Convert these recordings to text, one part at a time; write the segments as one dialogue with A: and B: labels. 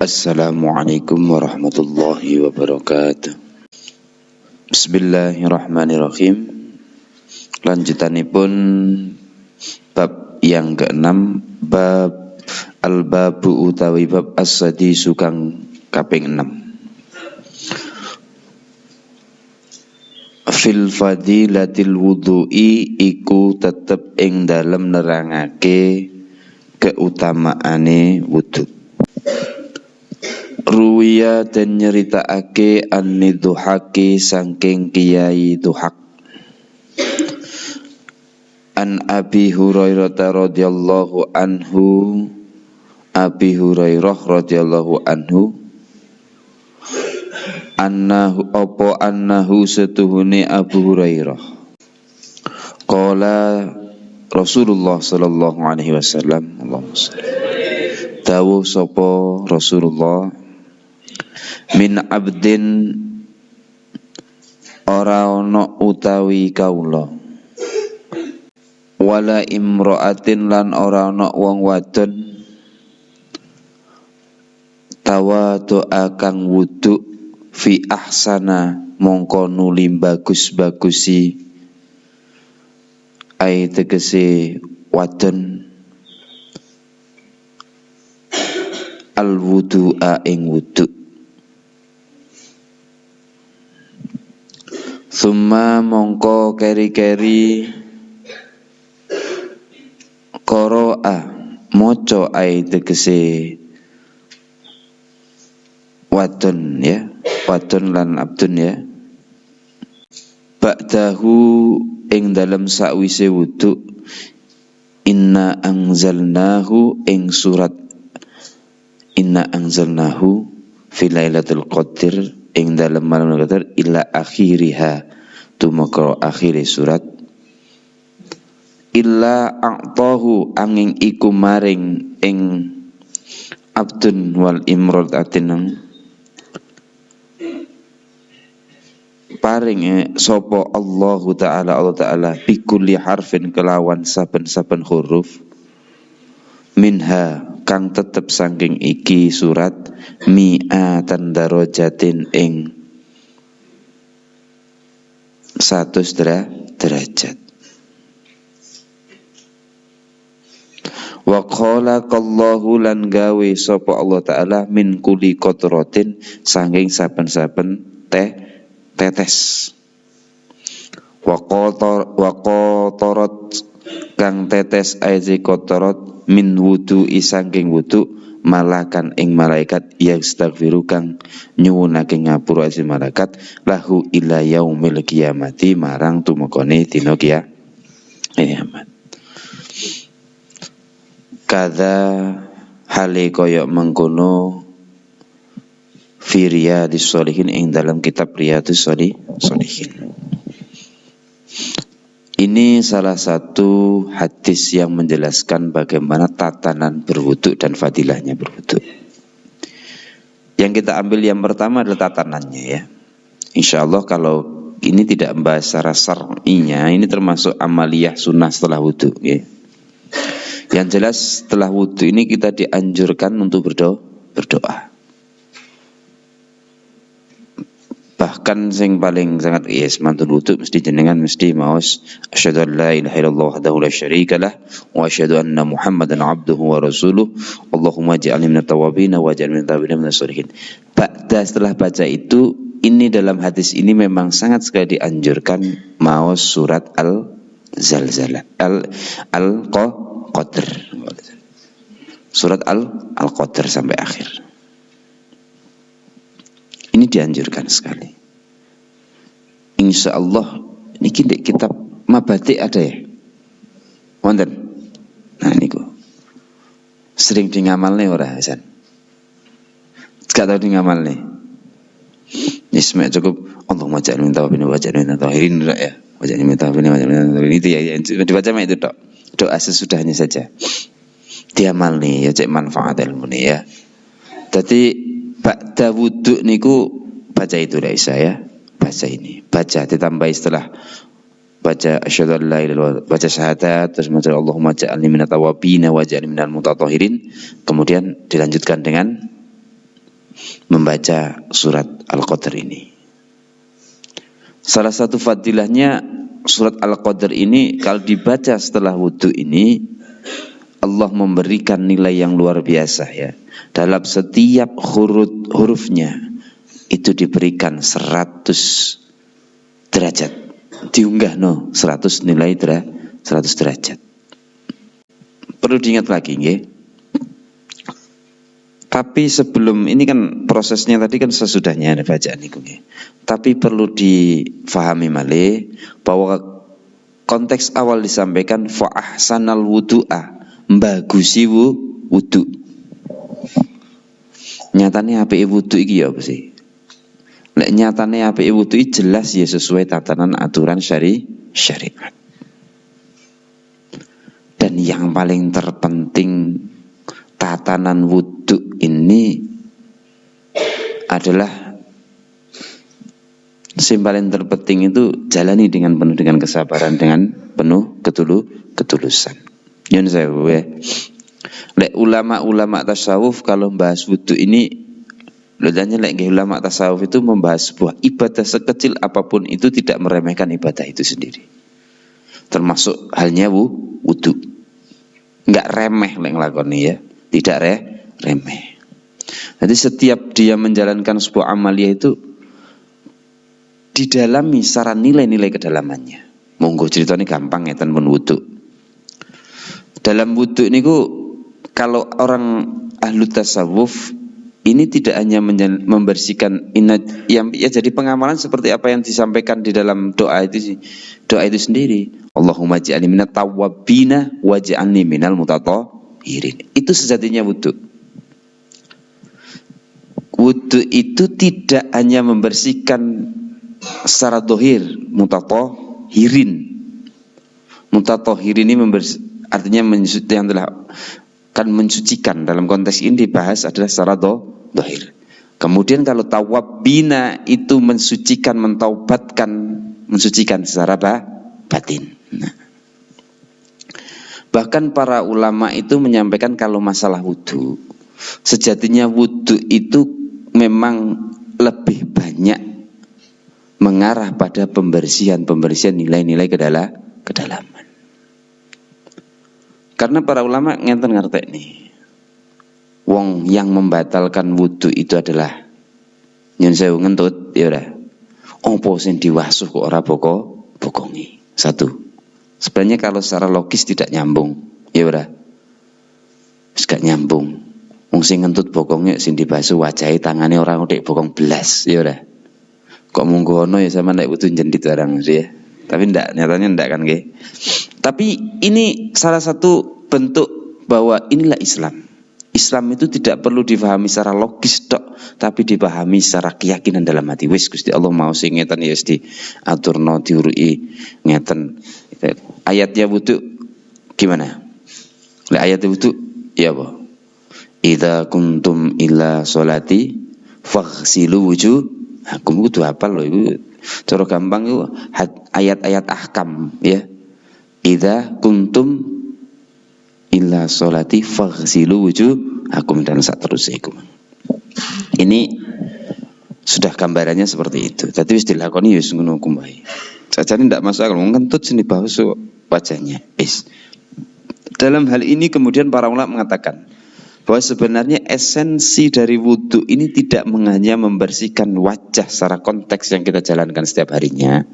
A: Assalamualaikum warahmatullahi wabarakatuh. Bismillahirrahmanirrahim. Lanjutanipun bab yang ke-6, bab al-babu utawi bab as-sadi sukang kaping 6. Fil fadilatil wudu'i iku tetep ing dalem nerangake keutamaane wudu. Ruwiya dan nyeritaake an-Duhaki saking Kiai Duhak. An Abi Hurairah radhiyallahu anhu, Abi Hurairah radhiyallahu anhu, annahu setuhune Abu Hurairah qala Rasulullah sallallahu alaihi wasallam, dawuh sapa Rasulullah, min abdin ora ana utawi kawula, wala imra'atin lan ora ana wong wadon, tawadhu'a kang wudu fi ahsana mongko nuli bagus-bagusi, ai tegese wadon al wudu'a ing wudu. Summa mongko keri-keri qara'a maca ai tegese wadon ya, wadon lan abdun ya, ba'dahu ing dalem sakwise wudu, inna anzalnahu ing surat inna anzalnahu fi lailatul qadr ing dalem malam qadar ila akhiriha tumeka akhire surat, illa a'tahu angin iku maring ing abdun wal imra'atin paring sapa Allah Ta'ala bikulli harfin kelawan saben-saben huruf, minha kang tetep saking iki surat, mi'atan darajatin ing 100 derajat. Wa qala qallahu lan gawe sapa Allah Ta'ala min kulli qatratin saking saben-saben tetes. Wa qatarat kang tetes aizi qatarat min wudu'i saking wudu, malakan ing malaikat yastaghfiru kang nyuwunake ngapura si malaikat lahu ila yaumil qiyamati marang tumekane dina kiamat. Kada hale kaya mengkono fi riyadhis sholihin ing dalam kitab Riyadhus Sholihin. Ini salah satu hadis yang menjelaskan bagaimana tatanan berwudu dan fadilahnya berwudu. Yang kita ambil yang pertama adalah tatanannya ya. Insya Allah kalau ini tidak membahas secara syar'inya, ini termasuk amaliyah sunnah setelah wudu ya. Yang jelas setelah wudu ini kita dianjurkan untuk berdoa. Bahkan sing paling sangat mantun wudu mesti jenengan mesti maos asyhadu an la ilaha illallah wahdahu la syarikalah wa asyhadu anna Muhammadan abduhu wa rasuluh Allahumma ij'alni minat tawwabin wa ij'alni minat tawwabin minas sholihin. Setelah baca itu, ini dalam hadis ini memang sangat sekali dianjurkan maos surat al-zalzalah al-qadr, surat al-qadr sampai akhir. Ini dianjurkan sekali. Insya Allah ini di kitab Mabadi ada ya, wonten. Nah niku sering di ngamalne ora Hasan? Gak tau di ngamalne. Nisma cukup Allahumma ja'alni min tawwabin wa ja'alni minat tahirin ya. Wa ja'alni min tawwabin wa ja'alni minat tahirin itu ya, dibaca itu tok. Doa sesudahnya saja. Diamalne ya cek manfaat ilmune ya. Dadi ba'da wudu niku baca itu Raisa ya, baca ini, baca ditambah setelah baca asyhadu an la ilaha illallah, baca syahadat, terus baca Allahumma ja'alni minat tawwabin wa ja'alni minal mutatahhirin, kemudian dilanjutkan dengan membaca surat Al-Qadr ini. Salah satu fadilahnya surat Al-Qadr ini kalau dibaca setelah wudhu ini, Allah memberikan nilai yang luar biasa ya. Dalam setiap hurufnya itu diberikan 100 derajat. Diunggah 100 nilai 100 derajat. Perlu diingat lagi nggih. Tapi sebelum ini kan prosesnya tadi kan sesudahnya ada bacaan niku nggih. Tapi perlu difahami malih bahwa konteks awal disampaikan fa ahsanal wudu'a, mbagusi wudu. Nyatane apike wudu iki ya apa sih? Lek nyatane apike wudu iki jelas ya sesuai tatanan aturan syariat. Dan yang paling terpenting tatanan wudhu ini adalah yang paling terpenting itu jalani dengan penuh dengan kesabaran, dengan penuh ketulusan. Yang saya lek ulama-ulama tasawuf kalau membahas wudhu ini, lodanya lek ulama tasawuf itu membahas sebuah ibadah sekecil apapun itu tidak meremehkan ibadah itu sendiri. Termasuk halnya wudhu. Enggak remeh lek nglakoni ya. Tidak remeh. Jadi setiap dia menjalankan sebuah amaliyah itu didalami secara nilai-nilai kedalamannya. Monggo ceritanya gampang ngeten pun wudhu. Dalam wudhu niku kalau orang ahlu tasawuf ini tidak hanya membersihkan yang ya jadi pengamalan seperti apa yang disampaikan di dalam doa itu sendiri. Allahumma ja'alni minat tawwabina waj'alni minal mutatahhirin. Itu sejatinya wudhu. Wudhu itu tidak hanya membersihkan secara dohir, mutatahhirin. Mutatahhirin ini artinya yang telah kan mensucikan. Dalam konteks ini dibahas adalah secara dohir. Kemudian kalau tawabina itu mensucikan, mentaubatkan, mensucikan secara batin. Nah. Bahkan para ulama itu menyampaikan kalau masalah wudhu, sejatinya wudhu itu memang lebih banyak mengarah pada pembersihan nilai-nilai kedalaman. Karena para ulama ngenten ngerti nih, wong yang membatalkan wudhu itu adalah nyun sewu ngentut, ya ora. Opo sing diwasuh kok ora bokongi. Satu. Sebenarnya kalau secara logis tidak nyambung, ya ora. Wis gak nyambung. Wong sing ngentut bokonge sing dibasuh wajahe tangane ora utik bokong belas, ya ora. Kok munggo ono ya sama nek wudhu jendit barang ya. Tapi nyatanya ndak kan nggih. Tapi ini salah satu bentuk bahwa inilah Islam. Islam itu tidak perlu difahami secara logis tok, tapi dipahami secara keyakinan dalam hati. Wis Gusti Allah mau sing ngeten ya wis diaturno diurui ngeten. Ayatnya wudhu gimana? Lek ayat wudhu ya apa? Idza kuntum ila sholati faghsilu wujuhakum. Kudu hafal lho iku. Cara gampang itu ayat-ayat ahkam ya. Idza kuntum illa sholati faghsilu wujuhakum dan saterusnya. Ini sudah gambarannya seperti itu. Tadi wis dilakoni wis ngono kuwi. Jajane ndak masalah kalau ngentut sini basuh wajahnya. Dalam hal ini kemudian para ulama mengatakan bahwa sebenarnya esensi dari wudhu ini tidak hanya membersihkan wajah secara konteks yang kita jalankan setiap harinya,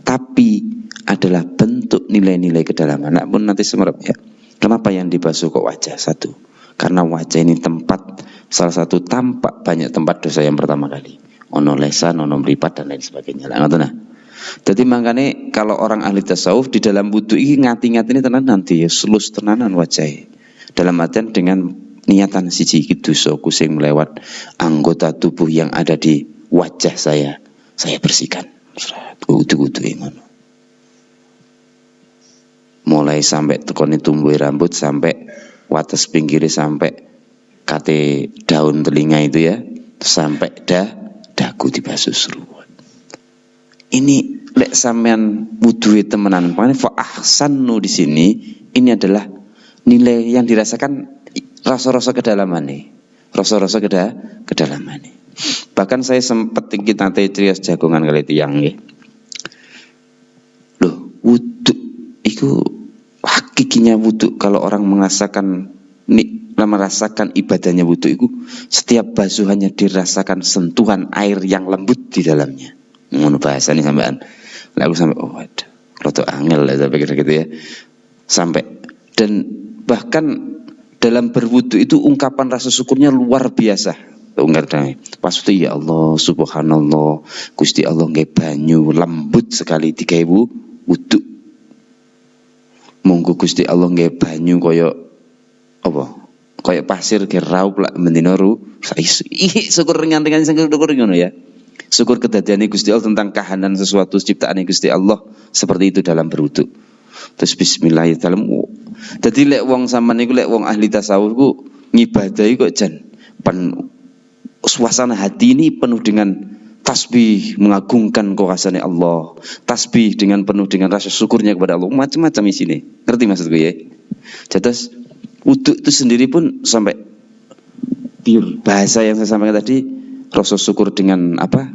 A: tapi adalah bentuk nilai-nilai kedalaman. Nah, pun nanti semerap ya. Kenapa yang dibasuh kok wajah? Satu, karena wajah ini tempat, salah satu tampak banyak tempat dosa yang pertama kali. Ono lesan, ono mripat dan lain sebagainya. Nah, jadi makanya kalau orang ahli tasawuf di dalam wudhu ini ngati-ngati ini tenan nanti ya selus tenanan wajah. Dalam artian dengan niatan siji iki dosaku sing melewat anggota tubuh yang ada di wajah saya bersihkan. Wudhu ngono. Mulai sampai tekoni tumbuh rambut sampai wates pinggirnya sampai kate daun telinga itu ya, sampai dagu dibasuh seruan. Ini lek sampean wuduhe temenan, makanya fa ahsanu di sini ini adalah nilai yang dirasakan rasa-rasa kedalaman nih. rasa-rasa kedalamane. Bahkan saya sempat kita trias jagongan kali tiyang nggih. Loh, wudu iku hakikinya wudu kalau orang merasakan ibadahnya wudu itu setiap basuhannya dirasakan sentuhan air yang lembut di dalamnya. Ngono bahasane sampean. Lah aku sampai waduh, rada angel lah saya pikir gitu ya. Sampai dan bahkan dalam berwudu itu ungkapan rasa syukurnya luar biasa. Pas itu ya Allah subhanallah Gusti Allah nggih banyu lembut sekali digawe wudu. Monggo Gusti Allah nggih banyu kaya apa? Kaya pasir ge raup lak mendina ru. Syukur ringan-ringan syukur ngono ya. Syukur kedadiane Gusti Allah tentang kahanan sesuatu ciptaane Gusti Allah seperti itu dalam berwudu. Terus bismillahirrahmanirrahim. Dadi lek wong sampean niku lek wong ahli tasawuf ku ngibadahi kok jan suasana hati ini penuh dengan tasbih mengagungkan kekuasaan Allah, tasbih dengan penuh dengan rasa syukurnya kepada Allah, macam-macam isine. Ngerti maksudku ya? Jadi wudu itu sendiri pun sampai bahasa yang saya sampaikan tadi, rasa syukur dengan apa?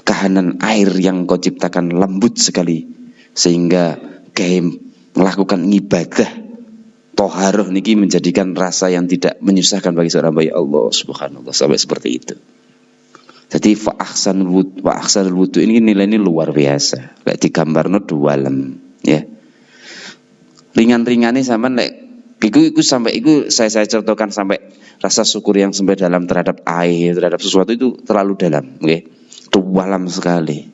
A: Kahanan air yang kau ciptakan lembut sekali sehingga kayak melakukan ibadah toharoh niki menjadikan rasa yang tidak menyusahkan bagi seorang bayi Allah subhanallah sampai seperti itu. Jadi fa ahsanul wudu ini nilainya luar biasa. Lek digambarno dualem ya. Ringan-ringane sampean lek iku sampai iku saya contohkan sampai rasa syukur yang sampai dalam terhadap air, terhadap sesuatu itu terlalu dalam, oke. Dualem sekali.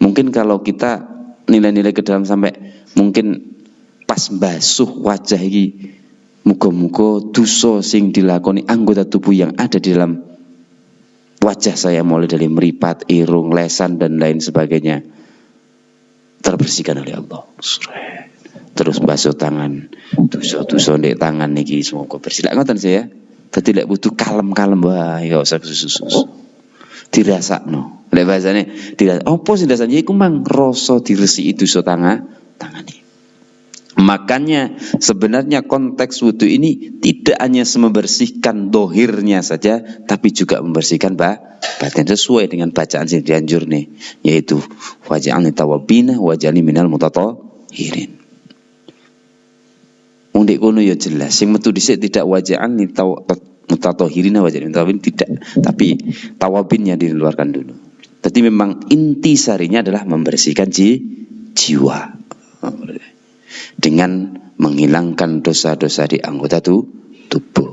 A: Mungkin kalau kita nilai-nilai ke dalam sampai mungkin pas basuh wajah iki muga-muga dosa sing dilakoni anggota tubuh yang ada di dalam wajah saya mulai dari meripat, irung, lesan dan lain sebagainya terbersihkan oleh Allah. Terus basuh tangan, dosa-dosa ndek tangan niki semoga bersih. Lek ngoten saya. Dadi lek butuh kalem-kalem wae ya usah susus. Dirasakno. Lek bahasane dirasak. Apa sing dasane iku mang rasa diresiki dosa tangane. Makanya sebenarnya konteks wudu ini tidak hanya membersihkan dohirnya saja, tapi juga membersihkan batin sesuai dengan bacaan yang dianjur nih, yaitu waj'alni tawwabina waj'alni minal mutatahhirin. Undek kono ya jelas, sing metu dhisik tidak waj'alni mutatahhirin waj'alni tawwabin tidak, tapi tawabinnya dikeluarkan dulu. Jadi memang inti sarinya adalah membersihkan jiwa. Dengan menghilangkan dosa-dosa di anggota tubuh.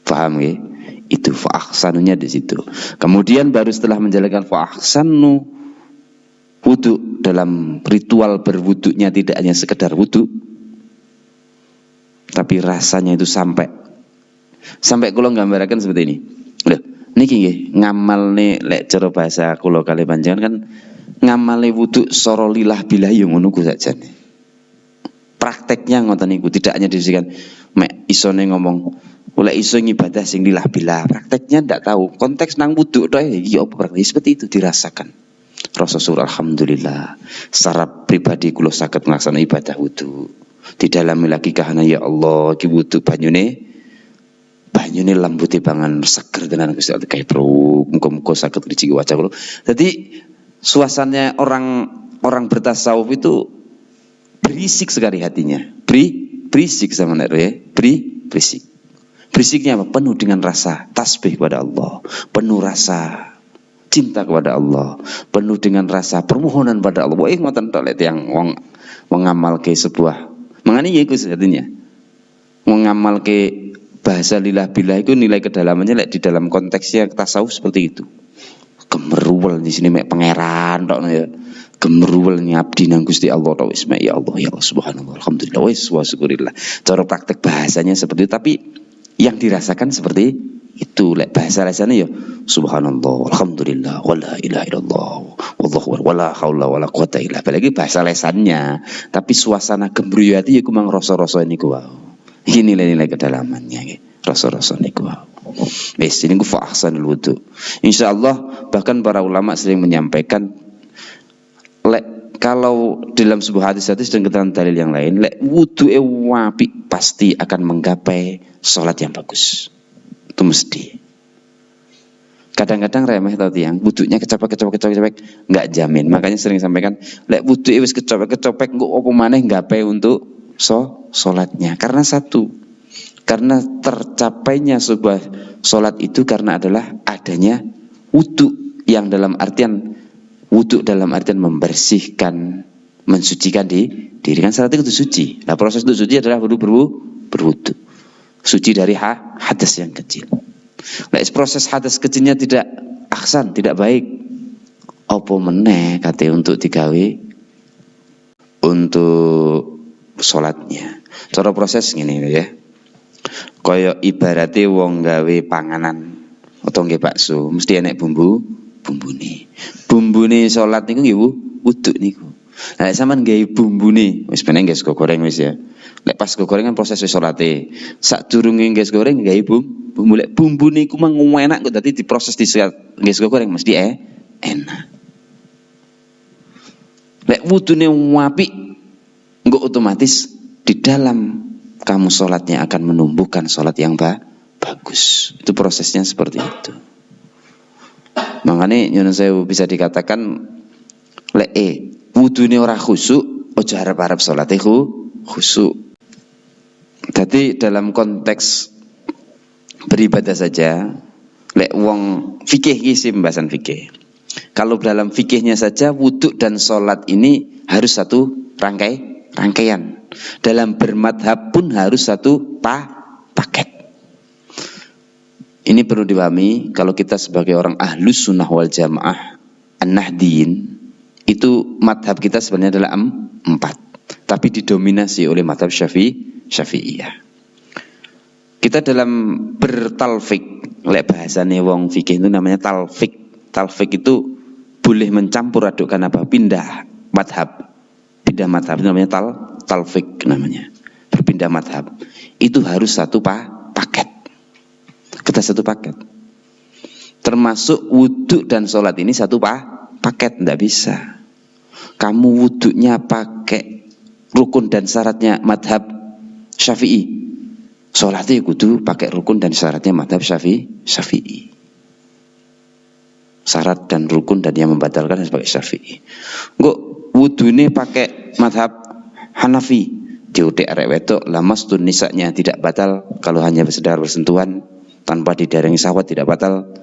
A: Paham ya? Itu fa'ahsanunya di situ. Kemudian baru setelah menjalankan fa'ahsanu wudu dalam ritual berwudunya tidak hanya sekedar wudu, tapi rasanya itu sampai kula gambarkan seperti ini. Loh, niki nggih ngamalne lek cara bahasa kula kali panjenengan kan ngamale wudu soro lilah bilah yo ngono ku sakjane. Prakteknya ngoten niku tidak hanya disikan mek isone ngomong oleh iso ngibadah sing lillah billah, prakteknya ndak tahu konteks nang wudu tok iki apa praktek seperti itu dirasakan rasa syukur alhamdulillah secara pribadi kula saged melaksanakan ibadah wudu didalami lagi kahana ya Allah iki wudu banyune lembut banget seger tenan Gusti Allah kae bro muga-muga saged ngrijiki wajah kula. Jadi suasananya orang bertasawuf itu berisik sekali hatinya, berisik sama ya, berisik. Berisiknya apa? Penuh dengan rasa tasbih kepada Allah, penuh rasa cinta kepada Allah, penuh dengan rasa permohonan pada Allah. Wah, ngoten tok lek yang wong ngamalke sebuah, mangane ya iku artinya. Mengamalke bahasa lillah billah itu nilai kedalamannya lek di dalam konteksnya tasawuf seperti itu. Gemeruwel di sini mek pangeran tok ya. Gemeruwel ngabdi nang Gusti Allah tok wis ya Allah subhanallah alhamdulillah wis wa syukurillah. Cara praktek bahasanya seperti itu tapi yang dirasakan seperti itu lek bahasa rasanya ya subhanallah alhamdulillah wala ilaha illallah wallahu wala haula wala quwata illa billah. Lagi bahasa lesannya tapi suasana gemuruh hati ya kumang rasa-rasa niku wae. Iki nilai-nilai kedalamannya nggih. Rasa-rasa niku wae. Wis niku fa ahsanul wudu. Insyaallah bahkan para ulama sering menyampaikan kalau dalam sebuah hadis-hadis dan keterangan dalil yang lain, lek wudu'e wapi pasti akan menggapai sholat yang bagus. Itu mesti. Kadang-kadang remeh tau tiang, wudhunya kecopek, nggak jamin. Makanya sering sampaikan, lek wudhu wis kecopek, nggak apa maneh gape untuk sholatnya. Karena satu, karena tercapainya sebuah sholat itu karena adalah adanya wudhu yang dalam artian wudhu dalam artian membersihkan, mensucikan diri. Kan salat itu suci. Nah proses untuk suci adalah berwudhu. Suci dari hadas yang kecil. Nah proses hadas kecilnya tidak ahsan, tidak baik. Apa meneh kate untuk digawe untuk sholatnya. Cara proses gini ya. Kaya ibarate wong gawe panganan atau nggih bakso, mesti enek bumbune. Bumbune salat niku nggih wudhu niku. Nah, sampean gawe bumbune, wis ben nggih sego goreng wis ya. Lek pas sego goreng kan proses wis salate. Sadurunge nggih sego goreng gawe bumbu. Lek bumbune iku mang enak kok dadi diproses di nggih sego goreng mesti enak. Lek wudune apik, engko otomatis di dalam kamu sholatnya akan menumbuhkan sholat yang bagus. Itu prosesnya seperti itu. Makanya nyuwun sewu bisa dikatakan lek wudune ora khusyuk, ojo harap-harap salate khusyuk. Jadi dalam konteks beribadah saja, lek wong fikih iki pembahasan fikih. Kalau dalam fikihnya saja wudhu dan sholat ini harus satu rangkaian. Dalam bermadhab pun harus satu paket. Ini perlu dipahami kalau kita sebagai orang ahlus sunnah wal jamaah an-nahdiyin, itu madhab kita sebenarnya adalah 4, tapi didominasi oleh madhab syafi'iyah. Kita dalam bertalfik, lek bahasane wong fikih itu namanya talfik. Talfik itu boleh mencampur adukkan apa? Pindah madhab itu namanya talfik namanya. Berpindah madhab. Itu harus satu paket. Kita satu paket. Termasuk wudhu dan sholat ini satu paket. Tidak bisa. Kamu wudhunya pakai rukun dan syaratnya madhab syafi'i. Sholatnya kudu pakai rukun dan syaratnya madhab syafi'i. Syarat dan rukun dan yang membatalkan sebagai syafi'i. Enggak wudhunya pakai madhab Hanafi, diutik arek wedok lamastun nisanya tidak batal kalau hanya sekedar bersentuhan tanpa didarengi syahwat tidak batal.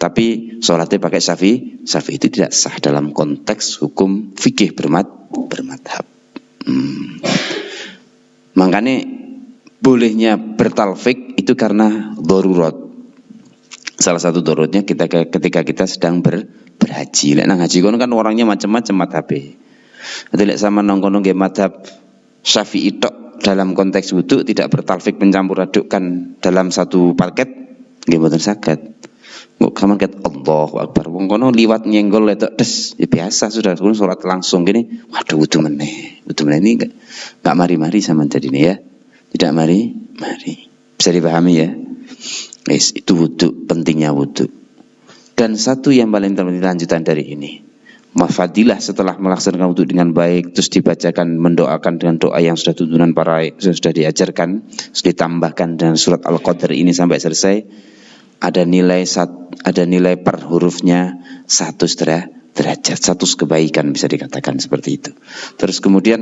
A: Tapi sholatnya pakai syafi'i itu tidak sah dalam konteks hukum fikih bermadhab. Makanya bolehnya bertalfik itu karena darurat. Salah satu daruratnya ketika kita sedang berhaji. Lek nang haji kan orangnya macam-macam madhabe. Jadi lek sama nongkono nggih madhab Syafi'i tok dalam konteks wudhu tidak bertalfik mencampur adukkan dalam satu paket nggih mboten saged. Kok kaman ket Allahu Akbar. Wong kono liwat nyenggol etok des ya biasa sudah salat langsung gini. Waduh wudhu meneh. Wudhu meneh ini enggak mari-mari sama jadine ya. Tidak mari. Bisa dipahami ya. Yes, itu wudhu, pentingnya wudhu. Dan satu yang paling penting lanjutan dari ini. Fadilah setelah melaksanakan wudhu dengan baik, terus dibacakan, mendoakan dengan doa yang sudah tuntunan para sudah diajarkan, terus ditambahkan dengan surat Al-Qadr ini sampai selesai, ada nilai per hurufnya 100 derajat, 100 kebaikan bisa dikatakan seperti itu. Terus kemudian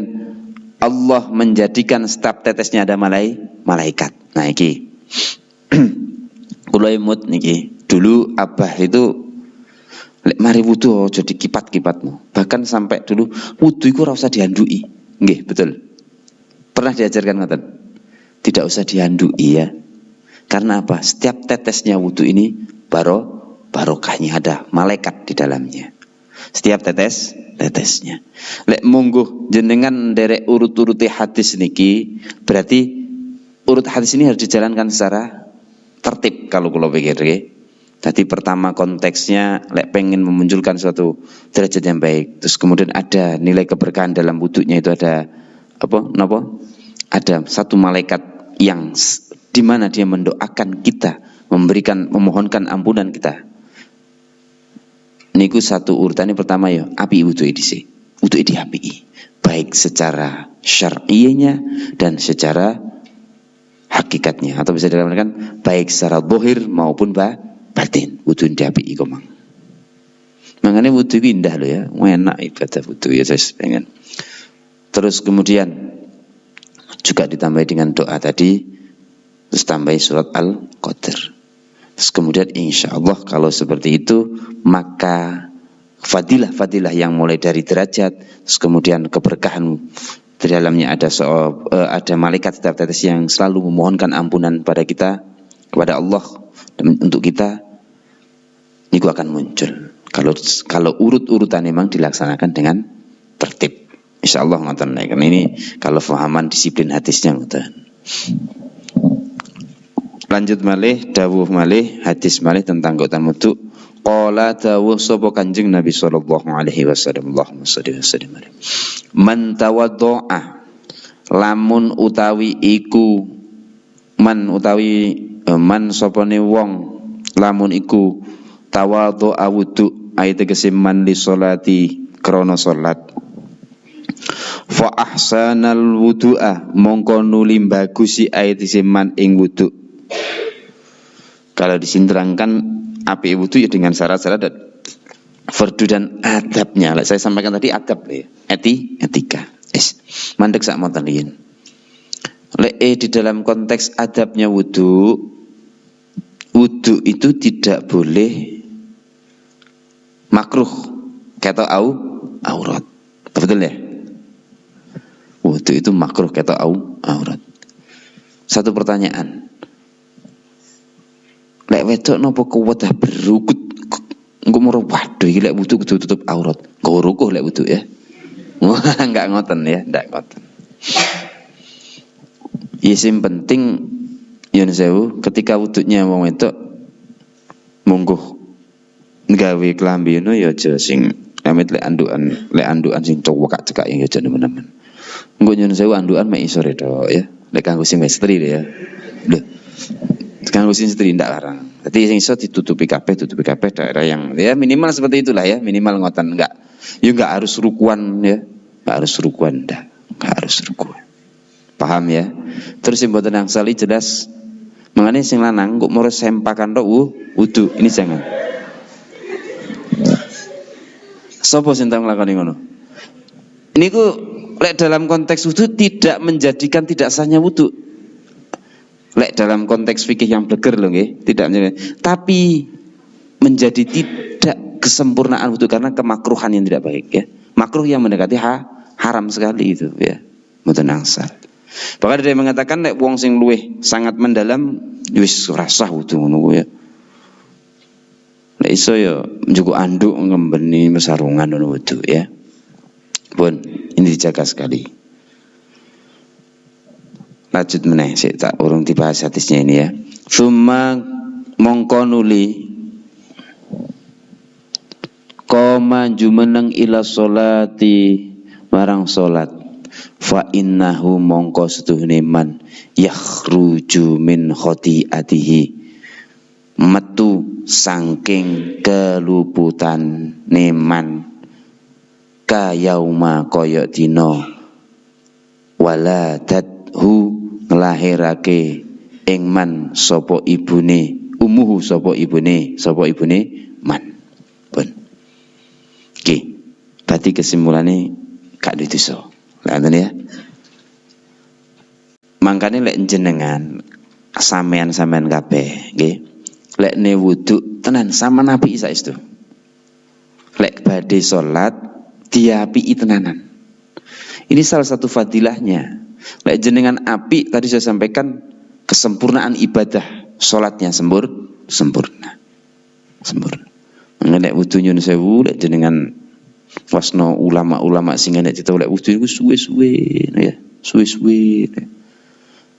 A: Allah menjadikan setiap tetesnya ada malaikat. Nah iki kula imut niki, dulu abah itu lek mari wudu aja dikipat-kipatno. Bahkan sampai dulu wudu iku ora usah dihandui. Nggih, betul. Pernah diajarkan ngoten? Tidak usah dihandui ya. Karena apa? Setiap tetesnya wudu ini barokahnya ada malaikat di dalamnya. Setiap tetesnya. Lek monggo jenengan derek urut-uruti hadis niki, berarti urut hadis ini harus dijalankan secara tertib kalau kula pikir nggih. Tadi pertama konteksnya lek pengen memunculkan suatu derajat yang baik. Terus kemudian ada nilai keberkahan dalam wudhunya itu ada ada satu malaikat yang di mana dia mendoakan kita, memohonkan ampunan kita. Niku satu urutannya pertama ya, api wudhu dhisik. Wudhu diapii. Baik secara syar'iyyahnya dan secara hakikatnya, atau bisa dikatakan baik secara zahir maupun batin. Wudu diapiki iku mang. Mangane wudu iki indah lho ya, enak ibadah wudu ya guys, pengen. Terus kemudian juga ditambah dengan doa tadi, terus tambah surat Al-Qadr. Terus kemudian insya Allah kalau seperti itu, maka fadilah-fadilah yang mulai dari derajat, terus kemudian keberkahan di dalamnya ada malaikat setiap tetes yang selalu memohonkan ampunan pada kita, kepada Allah dan untuk kita, itu akan muncul. Kalau urut-urutan memang dilaksanakan dengan tertib, insya Allah ngoten. Ini kalau fahaman disiplin hadisnya ngoten. Lanjut malih, dawuh malih, hadis malih tentang keutamaan wudu. Qala dawuh sapa Kanjeng Nabi sallallahu alaihi wasallam, Allahumma shalli wa sallim alaihi. Man tawaddo'a, lamun utawi iku man sapane wong, lamun iku tawaddo'a wudu, ayat tegese man li sholati krana salat. Fa ahsanal wudu'a, mongko nuli bagusi ayat tegese man ing wudu. Kalau disinterangkan api wudu ya dengan syarat-syarat dan fardu dan adabnya. Saya sampaikan tadi adab ya, etika. Mandek sak moten riyen. Di dalam konteks adabnya wudu itu tidak boleh makruh kata aurat. Betul ya? Wudu itu makruh kata aurat. Satu pertanyaan. Lek wedok napa kuwatah berukut engko moro waduh iki lek wudu kudu tutup aurat. Engko rukuh lek wudu ya. Enggak ngoten ya, enggak ngoten. Isim penting yen sewu ketika wudunya wong wedok monggo gawe klambi ngono ya aja sing amit lek andukan sing cekak ya aja nemen-nemen. Engko yen sewu andukan mek isore tok ya. Lek kanggo sing istri ya. Lho. Kanggo sing istri ndak larang. Dadi sing iso ditutupi kabeh daerah yang ya minimal seperti itulah ya, minimal ngoten enggak. Ya enggak harus rukuan ya. Enggak harus rukuan enggak harus rukuan. Paham ya? Terus sing mboten angsali jelas mangane sing lanang kok moro sempakan tok wudu, ini jangan. Sopo sing tau nglakoni ngono? Niku lek dalam konteks wudu tidak menjadikan tidak sahnya wudu. Lek dalam konteks fikih yang bleger loh nggih, tidak menjadi, tapi menjadi tidak kesempurnaan wudu karena kemakruhan yang tidak baik ya. Makruh yang mendekati haram sekali itu ya. Mboten angsal. Bahkan ada yang mengatakan lek wong sing luwih sangat mendalam wis ora sah wudu ngono ya. Lek iso ya njupuk anduk ngembeni mesarungan ngono wudu ya. Pun ini dijaga sekali. Lanjut meneh sik tak urung dibahas hadisnya ini ya. Summa mongko nuli qoma jumeneng ila sholati marang salat. Fa innahu mongko setuhune man yakhruju min khati'atihi, metu saking keluputan neman ka yauma kaya dina waladathu nglahirake ing man sapa ibune umuhu sapa ibune man. Pun iki berarti kesimpulannya gak dosa. Lah ngoten ya. Mangkane lek jenengan sampean kabeh nggih, lek ne wudu tenan sama Nabi saestu. Lek badhe salat diapiki tenanan. Ini salah satu fadilahnya. Lek jenengan api tadi saya sampaikan kesempurnaan ibadah salatnya sempurna. Mengenai wudu nyun sewu lek jenengan wasno ulama-ulama sing nek cita lek wudu iku suwe-suwe ya, suwe-suwe.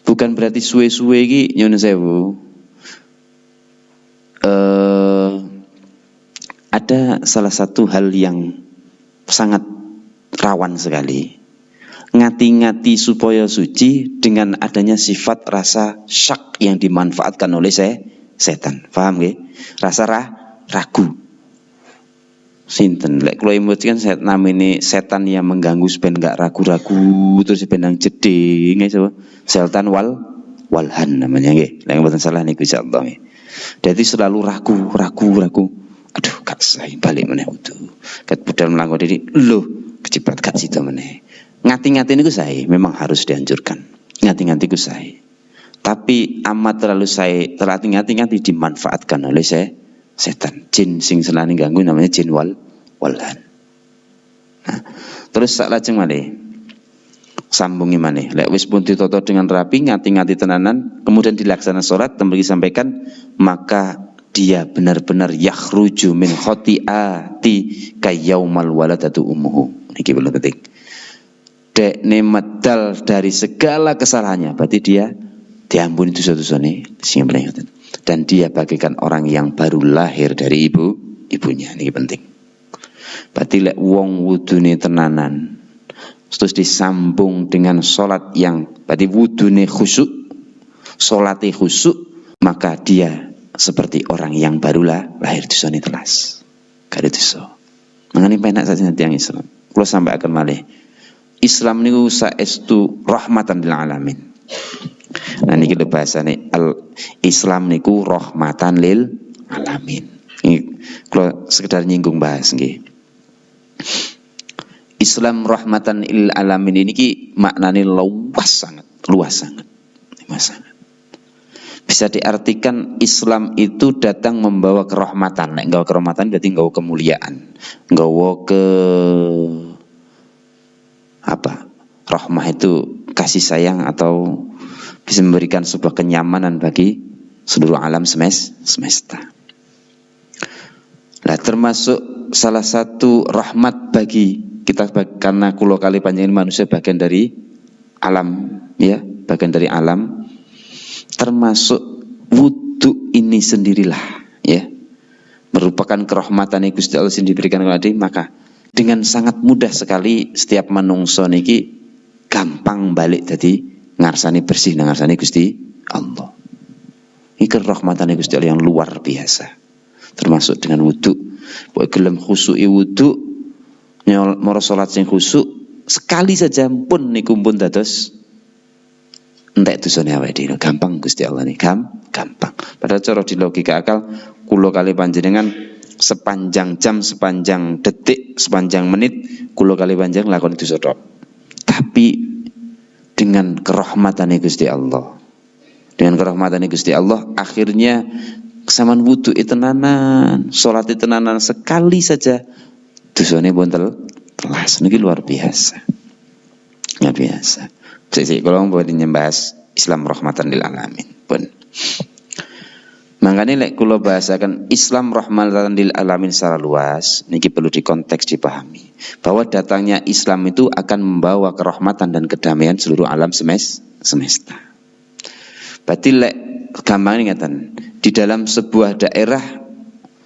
A: Bukan berarti suwe-suwe iki nyun sewu. Ada salah satu hal yang sangat rawan sekali. Ngati-ngati supaya suci dengan adanya sifat rasa syak yang dimanfaatkan oleh setan. Paham nggih? Rasa ragu. Sinten lek kula imut kan namine setan yang mengganggu supaya enggak ragu-ragu terus ben nang jeding sapa? Setan walhan namanya nggih. Lek mboten salah niku insyaallah nggih. Dadi selalu ragu. Aduh, gak sae balik meneh wudu. Ket budal mlanggo diri, lho, keciprat gak sida meneh. Ngati-ngati niku sae, memang harus dianjurkan. Ngati-ngati ku sae. Tapi amat terlalu sae, terlalu ngati-ngati dimanfaatkan oleh setan. Jin sing senani ganggu namanya jin walhan. Nah, terus sak lajeng malih sambungi maneh. Lek wis pun ditata dengan rapi, ngati-ngati tenanan, kemudian dilaksanakan salat, tembe sampaikan, maka dia benar-benar yakhruju min khoti'ati kayyaumal waladatu ummuhu. Niki belum penting. Dekne medal dari segala kesalahannya, berarti dia diampuni dosa-dosane sing mlengeten. Dan dia bagaikan orang yang baru lahir dari ibunya. Niki penting. Berarti lek wong wudune tenanan terus disambung dengan sholat yang berarti wudune khusyuk, sholatnya khusyuk, maka dia seperti orang yang barulah lahir dosane telas. Gak ada dosa. Mangane penak saja nanti yang Islam. Kalau sampai akan malih. Islam niku saestu rahmatan lil alamin. Nah niki lho bahasane Islam niku rahmatan lil alamin. Ini kalau sekedar nyinggung bahas nggih. Islam rahmatan lil alamin ini ki maknane luas sangat. Bisa diartikan Islam itu datang membawa kerahmatan. Nek nggawa kerahmatan berarti nggawa kemuliaan. Nggawa ke apa? Rahmah itu kasih sayang atau bisa memberikan sebuah kenyamanan bagi seluruh alam semesta. Nah, termasuk salah satu rahmat bagi kita karena kulo kali panjenengan manusia bagian dari alam, ya, bagian dari alam. Termasuk wudu ini sendirilah, ya, merupakan kerahmatan yang Gusti Allah sendiri diberikan kepada dia. Maka dengan sangat mudah sekali setiap manungsa niki gampang balik dadi ngarsani bersih nang ngarsani Gusti Allah. Iki kerahmatan Gusti Allah yang luar biasa. Termasuk dengan wudu. Pokoke gelem khusyuki wudu, moro salat sing khusyuk sekali saja pun niku pun dados entek dosane awake dhewe. Gampang Gusti Allah nih, gampang. Padahal cara di logika akal kula kali panjenengan sepanjang jam, sepanjang detik, sepanjang menit kula kali panjenengan lakoni dosa tok. Tapi dengan kerahmatan Gusti Allah. Dengan kerahmatan Gusti Allah akhirnya kesamaan wudu tenanan, salat tenanan sekali saja dosane pun telas. Niki luar biasa. Luar biasa. Sik kalau mau nyembahas Islam rahmatan lil alamin pun. Makanya lek kula bahasakan Islam rahmatan lil alamin secara luas, niki perlu dikonteks dipahami bahwa datangnya Islam itu akan membawa kerahmatan dan kedamaian seluruh alam semesta. Berarti lek gampang ngeten, di dalam sebuah daerah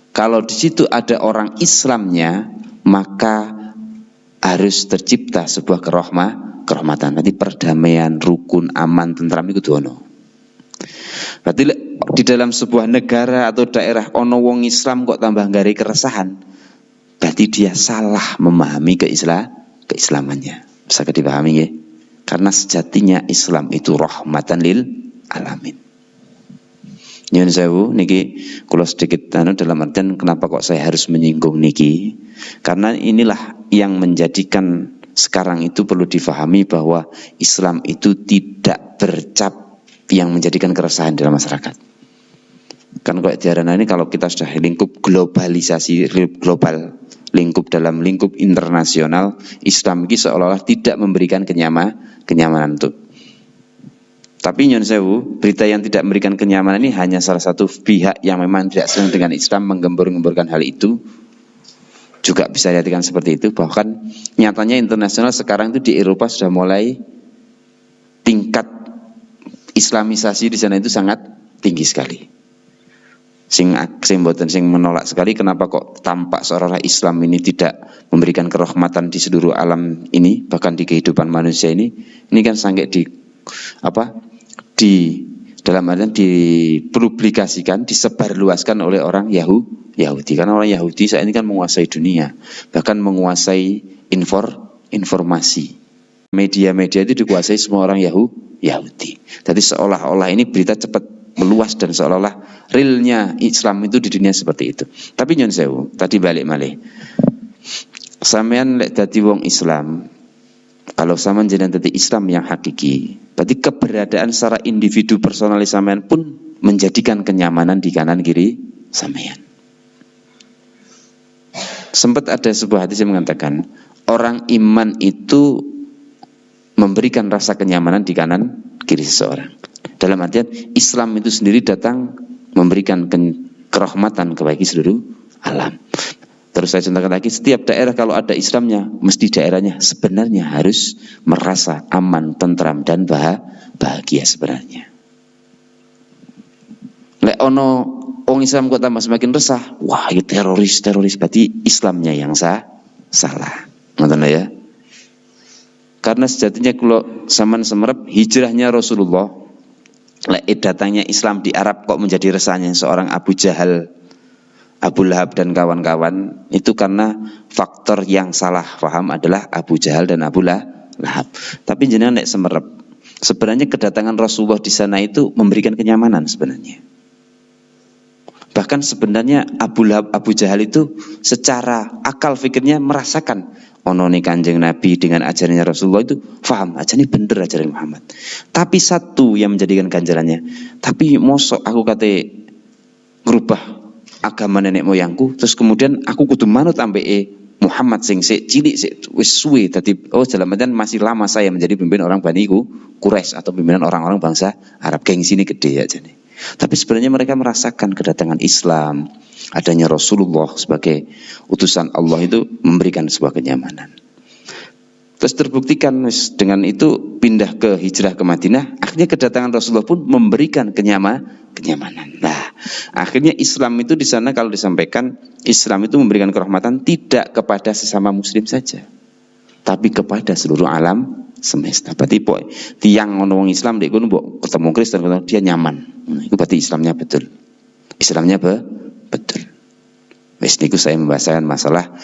A: kalau di situ ada orang Islamnya, maka harus tercipta sebuah kerahmatan. Nanti perdamaian, rukun, aman, tentram itu ono. Berarti di dalam sebuah negara atau daerah ono wong Islam kok tambah nggari keresahan, berarti dia salah memahami keislamannya. Bisa dipahami ya? Karena sejatinya Islam itu rahmatan lil alamin. Nyun sewu niki kula sedikit dalam artian kenapa kok saya harus menyinggung niki? Karena inilah yang menjadikan sekarang itu perlu difahami bahwa Islam itu tidak bercap yang menjadikan keresahan dalam masyarakat. Kan kok diarana ini kalau kita sudah lingkup globalisasi global, lingkup dalam lingkup internasional, Islam ini seolah-olah tidak memberikan kenyamanan untuk. Tapi nyun sewu, berita yang tidak memberikan kenyamanan ini hanya salah satu pihak yang memang tidak senang dengan Islam menggembur-gemburkan hal itu. Juga bisa dikatakan seperti itu. Bahkan nyatanya internasional sekarang itu di Eropa sudah mulai tingkat Islamisasi di sana itu sangat tinggi sekali. Sing menolak sekali kenapa kok tampak seolah-olah Islam ini tidak memberikan kerahmatan di seluruh alam ini, bahkan di kehidupan manusia ini kan sangat dalam artian dipublikasikan, disebarluaskan oleh orang Yahudi. Karena orang Yahudi saat ini kan menguasai dunia, bahkan menguasai informasi. media-media itu dikuasai semua orang Yahudi. Jadi seolah-olah ini berita cepat meluas dan seolah-olah realnya Islam itu di dunia seperti itu. Tapi nyon sewu, tadi balik malih. Sampean lek dadi wong Islam, kalau sampean jenengan dadi Islam yang hakiki, berarti keberadaan secara individu personalis sampean pun menjadikan kenyamanan di kanan kiri sampean. Sempat ada sebuah hadis yang mengatakan orang iman itu memberikan rasa kenyamanan di kanan kiri seseorang. Dalam artian Islam itu sendiri datang memberikan kerahmatan bagi seluruh alam. Terus saya contohkan lagi, setiap daerah kalau ada Islamnya, mesti daerahnya sebenarnya harus merasa aman, tentram dan bahagia sebenarnya. Lek ono orang Islam kok tambah semakin resah, wah itu teroris, berarti Islamnya yang salah. Ngerti ya? Karena sejatinya kalau zaman semerep hijrahnya Rasulullah, datangnya Islam di Arab kok menjadi resahnya seorang Abu Jahal, Abu Lahab dan kawan-kawan, itu karena faktor yang salah paham adalah Abu Jahal dan Abu Lahab. Tapi jenengan nek semerep, sebenarnya kedatangan Rasulullah di sana itu memberikan kenyamanan sebenarnya. Bahkan sebenarnya Abu Lahab, Abu Jahal itu secara akal fikirnya merasakan onone Kanjeng Nabi dengan ajarannya Rasulullah itu faham, aja ini bener ajaran Muhammad. Tapi satu yang menjadikan ganjalannya, tapi mosok aku kate ngerubah agama nenek moyangku, terus kemudian aku kudu manut ambek Muhammad sing sik cilik sik wis suwe dadi dalam artian masih lama saya menjadi pemimpin orang Bani Quraisy atau pimpinan orang-orang bangsa Arab, gengsi ini gede ya jane. Tapi sebenarnya mereka merasakan kedatangan Islam, adanya Rasulullah sebagai utusan Allah itu memberikan sebuah kenyamanan. Terus terbuktikan dengan itu pindah ke hijrah ke Madinah, akhirnya kedatangan Rasulullah pun memberikan kenyamanan. Nah, akhirnya Islam itu di sana kalau disampaikan, Islam itu memberikan kerahmatan tidak kepada sesama muslim saja, tapi kepada seluruh alam semesta. Berarti tiang orang Islam dek kono mbok ketemu Kristen dia nyaman. Itu berarti Islamnya betul. Islamnya betul. Wis niku saya membahaskan masalah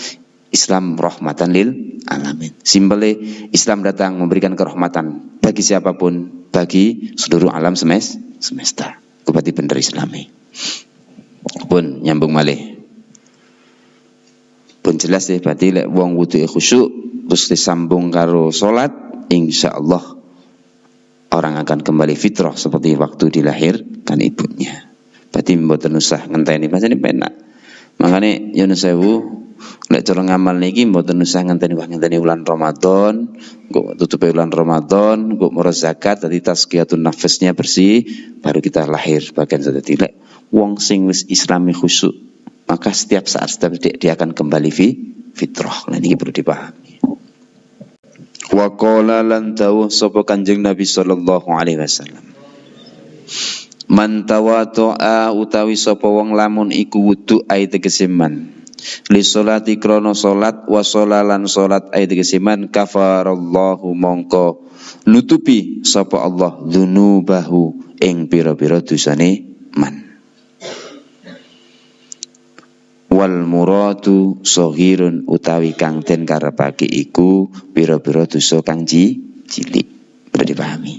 A: Islam rahmatan lil alamin. Simpelnya Islam datang memberikan kerahmatan bagi siapapun, bagi seluruh alam semesta. Itu berarti bener Islami. Pun nyambung malih. Pun jelas deh berarti lek wong wudu khusyuk terus disambung karo salat, insyaallah orang akan kembali fitrah seperti waktu dilahirkan ibunya. Berarti mboten usah ngenteni pancen penak. Makane yen sewu lek cara ngamal niki mboten usah ngenteni bulan Ramadan, kok tutupe bulan Ramadan, kok murah zakat dadi tazkiyatun nafsnya bersih baru kita lahir bagian sedadi lek wong sing wis islami khusyuk maka setiap saat dia akan kembali fitrah. Nah ini perlu dipahami. Wa qala lan dawuh sapa Kanjeng Nabi sallallahu alaihi wasallam, man tawadhu'a utawi sapa wong lamun iku wudu ai tegese man li sholati krana salat wa sholalan salat ai tegese man kafarallahu mongko nutupi sapa Allah dzunubahu ing pira-pira dosane man. Wal muradu sohirun utawi kang den karepake iku pira-pira dosa kang cilik. Perlu dipahami.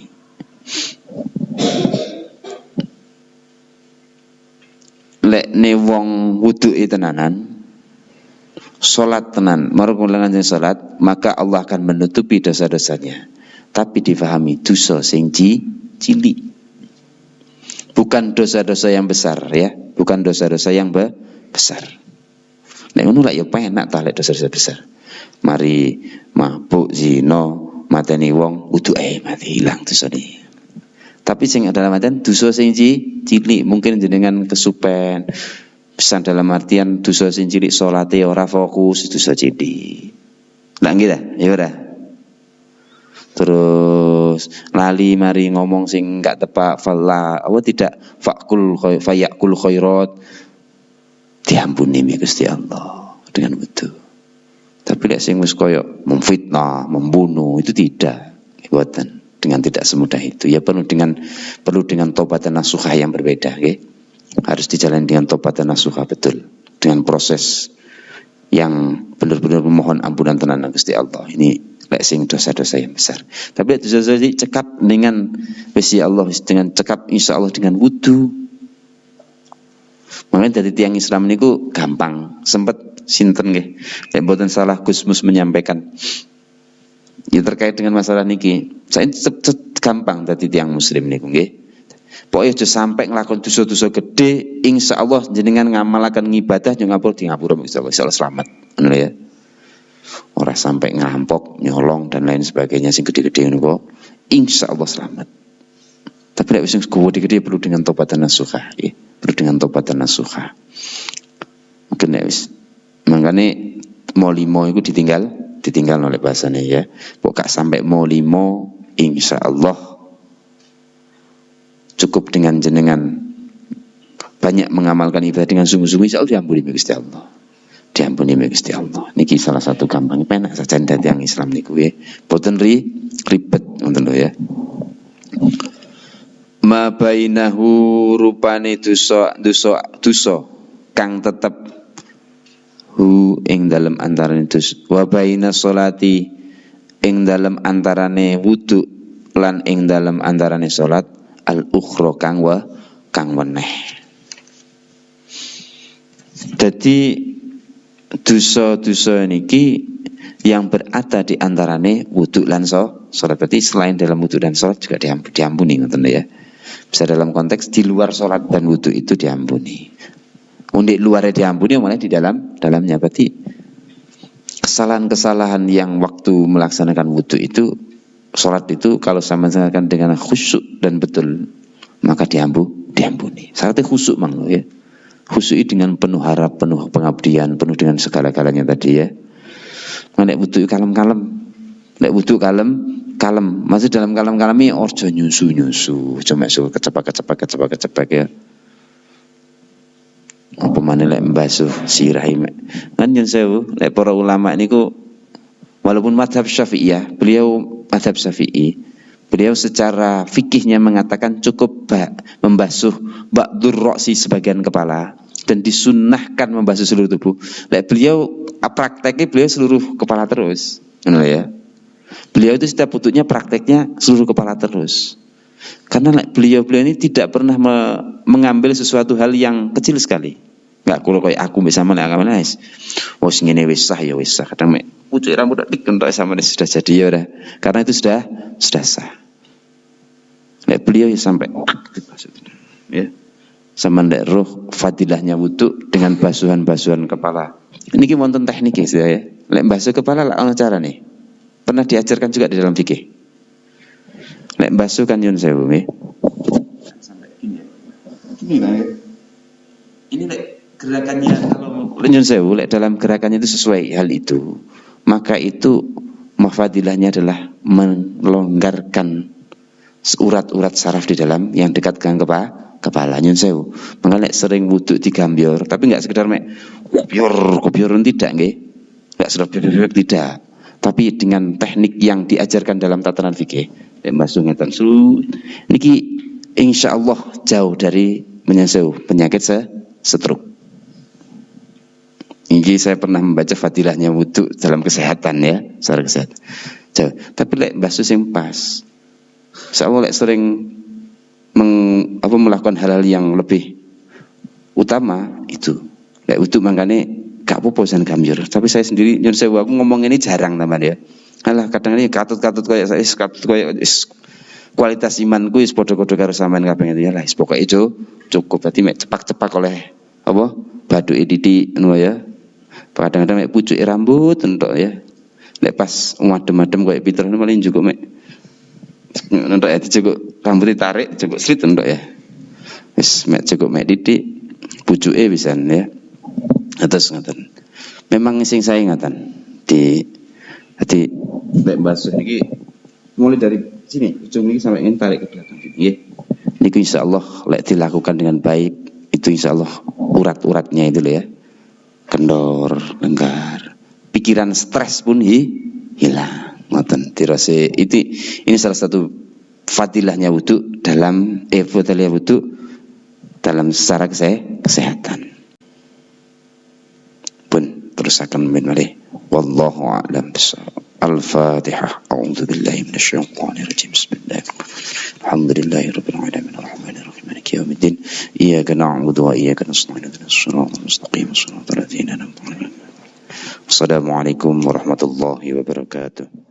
A: Lek ne wong wuduke tenanan, salat tenan, marang salat, maka Allah akan menutupi dosa-dosanya. Tapi difahami dosa sing cilik. Bukan dosa-dosa yang besar ya, bukan dosa-dosa yang besar. Nek ngono lak ya penak ta lek dosa-dosa besar. Mari mabuk, zina, mateni wong, wuduke mati hilang dosane. Tapi sing adalah matan dosa sing cilik, mungkin jenengan kesupen. Pesan dalam artian dosa sing cilik salate ora fokus, dosa cilik. Lah nggih ta? Ya ora. Terus lali mari ngomong sing enggak tepak fala, apa tidak fayakul khairat. Diampuni Gusti Allah dengan wudu. Tapi lek sing wis koyo memfitnah, membunuh itu tidak. Buatan dengan tidak semudah itu. Ya perlu dengan tobat dan nasuha yang berbeda, okay? Harus dijalani dengan tobat dan nasuha betul. Dengan proses yang benar-benar memohon ampunan tenan Gusti Allah. Ini lek sing dosa-dosa yang besar. Tapi lek dosa-dosa cekap dengan wis ya Allah, dengan cekap insyaallah dengan wudu. Makanya dari tiang Islam niku gampang. Sempet sinten nggih, lek mboten salah Gusmus menyampaikan. Ya terkait dengan masalah niki, saya gampang dari tiang muslim niku nggih. Pokoknya aja sampai ngelakon dosa-dosa gede, insyaallah jenengan ngamalaken ngibadah yo ngapura di ngapura insyaallah selamat. Ngono ya. Ora sampai ngerampok, nyolong dan lain sebagainya sing gede-gede ngono kok insyaallah selamat. Tapi nek wis gede-gede perlu dengan tobat dan nasuha, ya. Perlu dengan tobat dan nasuha. Mungkin nek wis mangkane mau limo iku ditinggal oleh bahasanya ya. Pok gak sampai mau limo insyaallah cukup dengan jenengan banyak mengamalkan ibadah dengan sungguh-sungguh insyaallah diampuni Gusti Allah. Diampuni Gusti Allah. Niki salah satu gampang penak saja dadi yang Islam niku ya. Boten ribet ngoten lho ya. Ma bainahu rupane dosa kang tetep hu ing dalem antarane dus wa baina sholati ing dalem antarane wudu lan ing dalem antarane salat al ukhra kang weneh. Jadi dosa-dosa niki yang berada di antarane wudu lan salat. Berarti selain dalam wudu dan salat juga diampuni ngoten ya. Bisa dalam konteks di luar salat dan wudu itu diampuni. Undik luarnya diampuni malah di dalamnya. Berarti kesalahan-kesalahan yang waktu melaksanakan wudu itu, salat itu kalau sama melaksanakan dengan khusyuk dan betul, maka diampuni. Salatnya khusyuk mang ya. Khusyuk dengan penuh harap, penuh pengabdian, penuh dengan segala-galanya tadi ya. Nek wudu kalem-kalem. Nek wudu kalem. Masih dalam kalem-kalem ini orjo nyusu. Cuma kecepak ya. Apa maneh lek mbasuh sirah kan yen sewu lek para ulama niku walaupun mazhab Syafi'iyah, beliau mazhab Syafi'i, beliau secara fikihnya mengatakan cukup membasuh ba'dur ra'si sebagian kepala dan disunnahkan membasuh seluruh tubuh. Lek beliau prakteknya beliau seluruh kepala terus. Ngono ya. Beliau itu setiap wudhunya prakteknya seluruh kepala terus. Karena beliau ini tidak pernah mengambil sesuatu hal yang kecil sekali. Enggak kulo koyo aku bisa mana wis. Wis ngene wis sah ya wis sah. Kadang mek pucuk rambut dik entuk sama sudah jadi ya udah. Karena itu sudah sah. Beliau ya sampai ya. Sama ndak roh fadilahnya wudhu dengan basuhan-basuhan kepala. Ini ki wonten teknik ya. Lek basuh kepala lak ana carane. Pernah diajarkan juga di dalam fikih. Lek basuh kan nyun sewu nggih. Sampai gini. Gini lah ya. Ini lek gerakannya kalau nyun sewu lek dalam gerakannya itu sesuai hal itu, maka itu mafadilahnya adalah melonggarkan urat-urat saraf di dalam yang dekat dengan kepala nyun sewu. Maka lek sering wudhu digambyor, tapi enggak sekedar mek kopior tidak nggih. Enggak sekedar tidak. Tapi dengan teknik yang diajarkan dalam tatanan fikih. Basuh ngeten niki insyaallah jauh dari menyeseu penyakit stroke. Ini saya pernah membaca fadilahnya wudhu dalam kesehatan ya, secara kesehatan. Jauh. Tapi lek basuh sing pas. Insyaallah lek sering melakukan hal-hal yang lebih utama itu. Lek wudhu mangkane gak apa-apa jan gambyur, tapi saya sendiri nyun sewu aku ngomong ini jarang teman ya. Alah kadang ini katut-katut kayak saya kualitas imanku wis padha-padha karo sampean kabeh ya lah pokoke itu cukup berarti mek cepak-cepak oleh apa baduke titik ngono ya. Kadang-kadang mek pucuke rambut entuk ya. Lek pas madem-madem koyo Peter malah cukup mek entuk ya cukup rambut ditarik cukup srit entuk ya. Wis mek cukup mek titik pucuke pisan ya. Atas ngaten. Memang sing saya ngaten di lek basuh niki mulai dari sini ujung niki sampai ingin tarik ke belakang nggih. Niku insyaallah lek dilakukan dengan baik itu insyaallah urat-uratnya itu ya kendor, lenggar. Pikiran stres pun hilang. Ngoten dirase ini salah satu fadilahnya wudhu dalam fadilah wudhu dalam secara kesehatan. Pun terus akan menilai wallahu a'lam bishawab. Al-Fatihah. A'udzu billahi minasyaitonir rajim. Bismillahirrahmanirrahim. Alhamdulillahirabbil alamin arrahmanir rahim maliki yaumiddin. Iyyaka na'budu wa iyyaka nasta'in ihdinas siratal mustaqim siratal ladzina an'amta 'alaihim. Assalamualaikum warahmatullahi wabarakatuh.